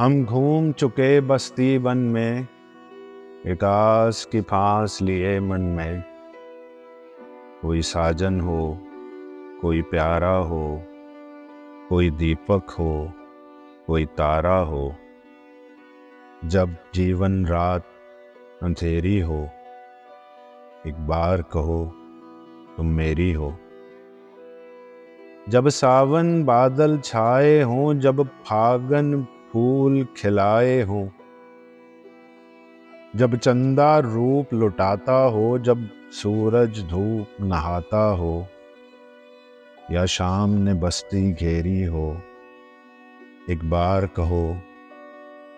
हम घूम चुके बस्ती वन में, एक आस की फांस लिए मन में। कोई साजन हो, कोई प्यारा हो, कोई दीपक हो, कोई तारा हो। जब जीवन रात अंधेरी हो, एक बार कहो तुम मेरी हो। जब सावन बादल छाए हों, जब फागन फूल खिलाए हों, जब चंदा रूप लुटाता हो, जब सूरज धूप नहाता हो, या शाम ने बस्ती घेरी हो, एक बार कहो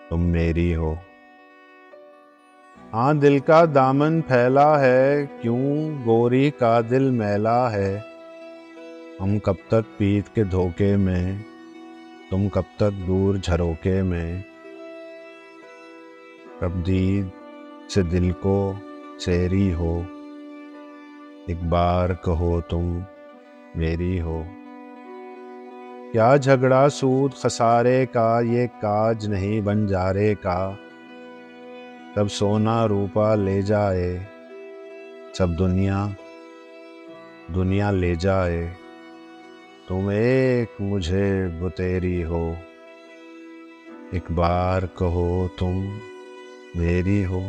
तुम मेरी हो। हाँ, दिल का दामन फैला है, क्यों गोरी का दिल मैला है। हम कब तक पीत के धोखे में, तुम कब तक दूर झरोके में। कब दीद से दिल को सेरी हो, एक बार कहो तुम मेरी हो। क्या झगड़ा सूद खसारे का, ये काज नहीं बंजारे का। तब सोना रूपा ले जाए, सब दुनिया ले जाए। तुम एक मुझे बुतेरी हो, एक बार कहो तुम मेरी हो।